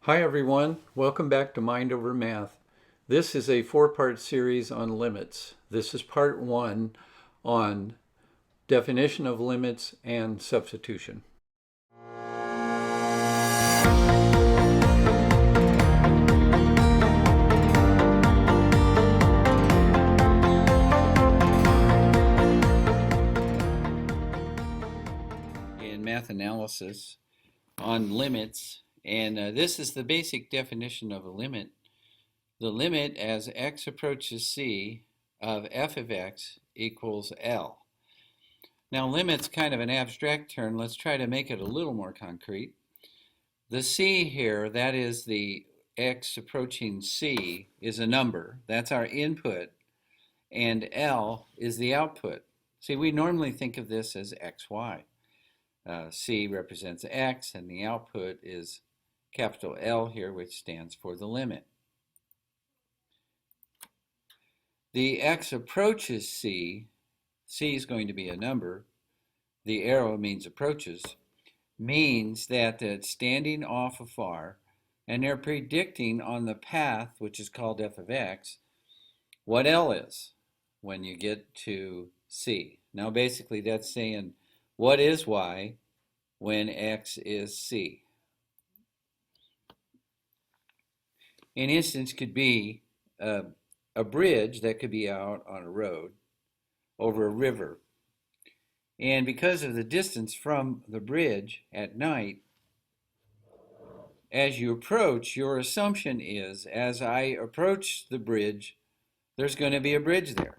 Hi everyone, welcome back to Mind Over Math. This is a four-part series on limits. This is part one on definition of limits and substitution. In math analysis on limits, and this is the basic definition of a limit. The limit as x approaches c of f of x equals L. Now, limit's kind of an abstract term. Let's try to make it a little more concrete. The c here, that is the x approaching c, is a number. That's our input. And L is the output. See, we normally think of this as xy. C represents x, and the output is capital L here, which stands for the limit. The x approaches c. C is going to be a number. The arrow means approaches. Means that it's standing off afar, and they're predicting on the path, which is called f of x, what L is when you get to c. Now, basically, that's saying what is y when x is c. An instance could be a bridge that could be out on a road over a river. And because of the distance from the bridge at night, as you approach, your assumption is, as I approach the bridge, there's going to be a bridge there.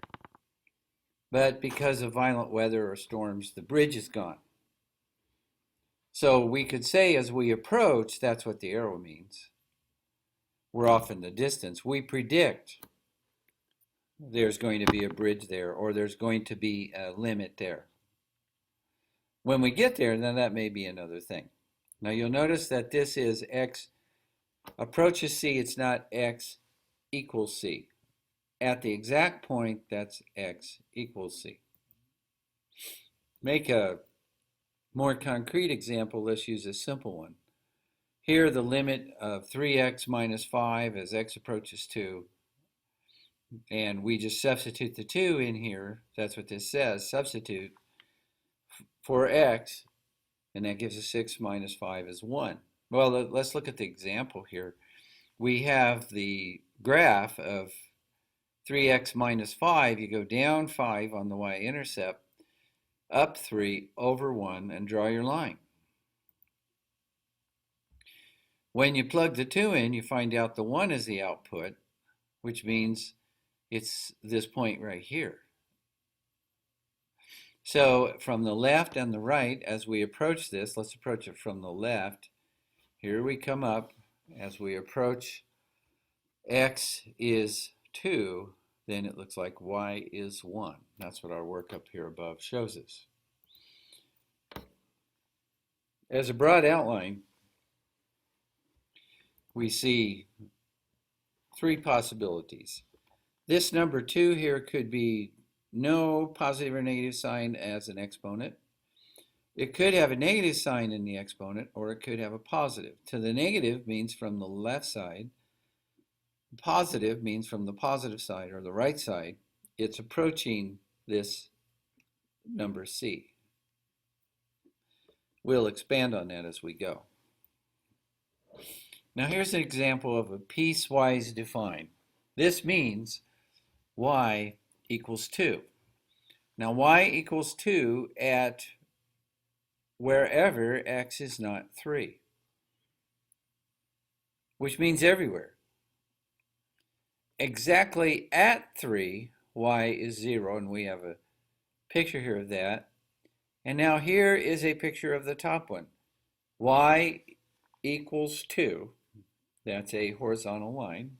But because of violent weather or storms, the bridge is gone. So we could say as we approach, that's what the arrow means. We're off in the distance. We predict there's going to be a bridge there, or there's going to be a limit there. When we get there, then that may be another thing. Now you'll notice that this is x approaches c, it's not x equals c. At the exact point, that's x equals c. Make a more concrete example. Let's use a simple one. Here the limit of 3x minus 5 as x approaches 2. And we just substitute the 2 in here. That's what this says. Substitute for x, and that gives us 6 minus 5 is 1. Well, let's look at the example here. We have the graph of 3x minus 5. You go down 5 on the y-intercept, up 3 over 1, and draw your line. When you plug the 2 in, you find out the 1 is the output, which means it's this point right here. So from the left and the right, as we approach this, let's approach it from the left. Here we come up. As we approach, x is 2, then it looks like y is 1. That's what our work up here above shows us. As a broad outline, we see three possibilities. This number 2 here could be no positive or negative sign as an exponent. It could have a negative sign in the exponent, or it could have a positive. To the negative means from the left side. Positive means from the positive side or the right side. It's approaching this number c. We'll expand on that as we go. Now here's an example of a piecewise define. This means y equals 2. Now y equals 2 at wherever x is not 3, which means everywhere. Exactly at 3, y is 0, and we have a picture here of that. And now here is a picture of the top one. Y equals 2. That's a horizontal line.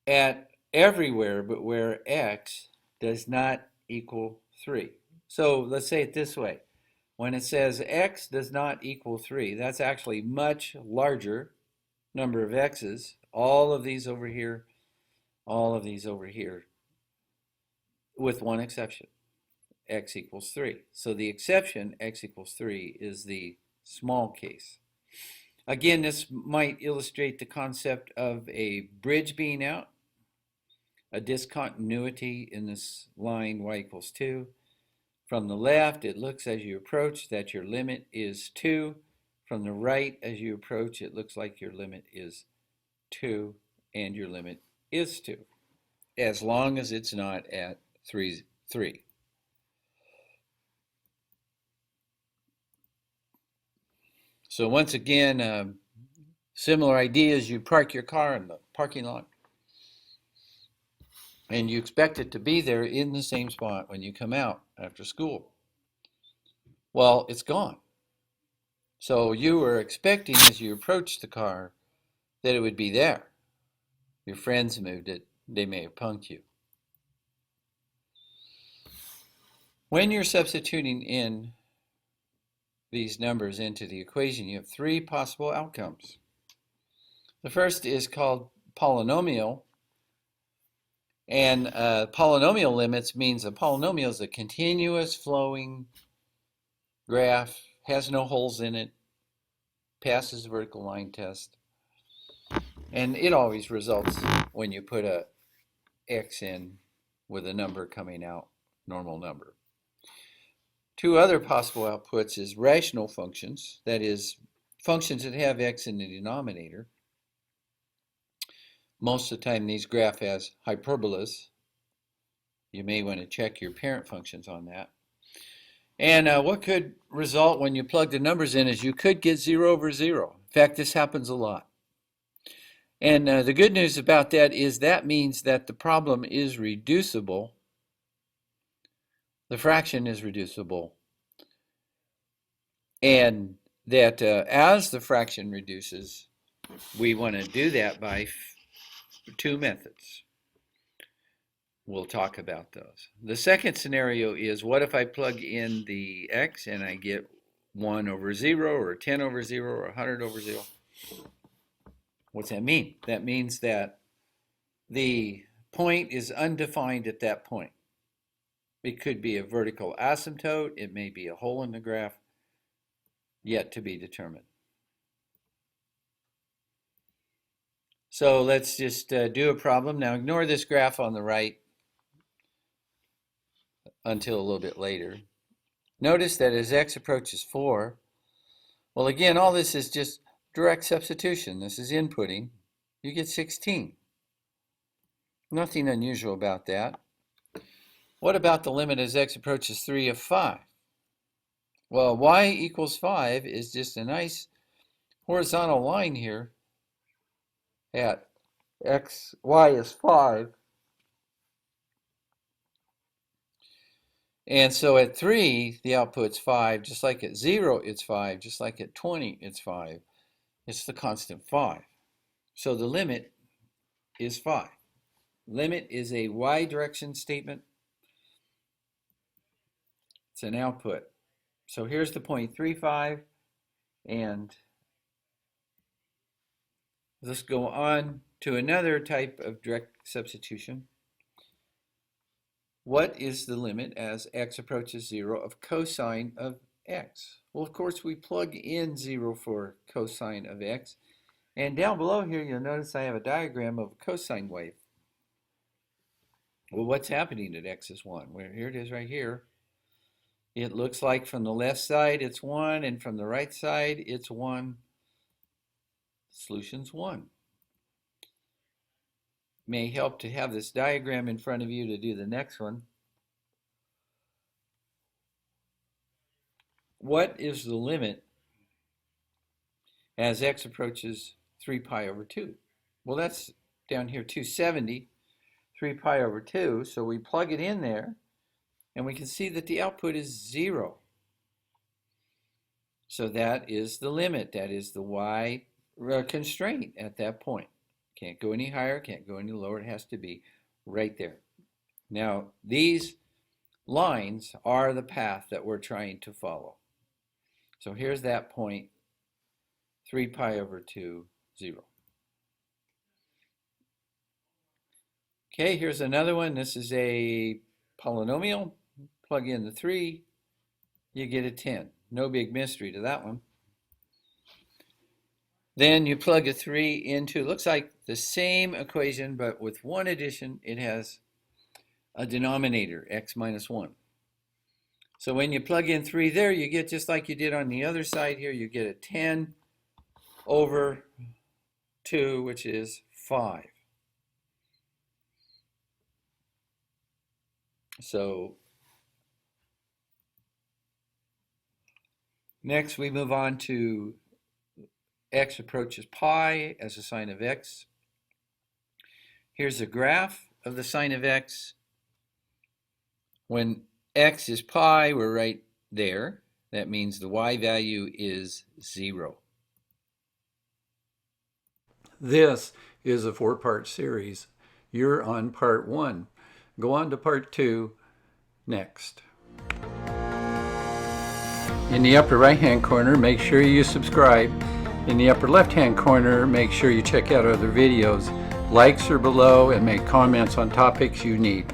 At everywhere but where x does not equal 3. So let's say it this way. When it says x does not equal 3, that's actually much larger number of x's. All of these over here, all of these over here, with one exception. X equals 3. So the exception, x equals 3, is the small case. Again, this might illustrate the concept of a bridge being out, a discontinuity in this line y equals 2. From the left, it looks as you approach that your limit is 2. From the right, as you approach, it looks like your limit is 2 and your limit is 2, as long as it's not at 3. So once again, similar ideas, you park your car in the parking lot and you expect it to be there in the same spot when you come out after school. Well, it's gone. So you were expecting as you approached the car that it would be there. Your friends moved it. They may have punked you. When you're substituting in these numbers into the equation, you have 3 possible outcomes. The first is called polynomial. And polynomial limits means a polynomial is a continuous flowing graph, has no holes in it, passes the vertical line test. And it always results when you put a x in with a number coming out, normal number. 2 other possible outputs is rational functions, that is, functions that have x in the denominator. Most of the time these graph has hyperbolas. You may want to check your parent functions on that. And what could result when you plug the numbers in is you could get 0 over 0. In fact, this happens a lot. And the good news about that is that means that the problem is reducible. The fraction is reducible. And that as the fraction reduces, we want to do that by 2 methods. We'll talk about those. The second scenario is, what if I plug in the x and I get 1 over 0 or 10 over 0 or 100 over 0? What's that mean? That means that the point is undefined at that point. It could be a vertical asymptote. It may be a hole in the graph, yet to be determined. So let's just do a problem. Now ignore this graph on the right until a little bit later. Notice that as x approaches 4, well, again, all this is just direct substitution. This is inputting. You get 16. Nothing unusual about that. What about the limit as x approaches 3 of 5? Well, y equals 5 is just a nice horizontal line here at y is 5. And so at 3, the output's 5. Just like at 0, it's 5. Just like at 20, it's 5. It's the constant 5. So the limit is 5. Limit is a y direction statement. It's an output. So here's the point 35, and let's go on to another type of direct substitution. What is the limit as x approaches 0 of cosine of x? Well, of course, we plug in 0 for cosine of x. And down below here, you'll notice I have a diagram of a cosine wave. Well, what's happening at x is 1? Well, here it is right here. It looks like from the left side it's 1, and from the right side it's 1. Solution's 1. May help to have this diagram in front of you to do the next one. What is the limit as x approaches 3 pi over 2? Well, that's down here 270, 3 pi over 2. So we plug it in there, and we can see that the output is 0. So that is the limit. That is the y constraint at that point. Can't go any higher, can't go any lower. It has to be right there. Now, these lines are the path that we're trying to follow. So here's that point, 3 pi over 2, 0. Okay, here's another one. This is a polynomial. Plug in the 3, you get a 10. No big mystery to that one. Then you plug a 3 into, looks like the same equation, but with one addition. It has a denominator, x minus 1. So when you plug in 3 there, you get just like you did on the other side here, you get a 10 over 2, which is 5. So next we move on to x approaches pi as a sine of x. Here's a graph of the sine of x. When x is pi, we're right there. That means the y value is 0. This is a 4-part series. You're on part 1. Go on to part 2 next. In the upper right-hand corner, make sure you subscribe. In the upper left-hand corner, make sure you check out other videos. Likes are below and make comments on topics you need.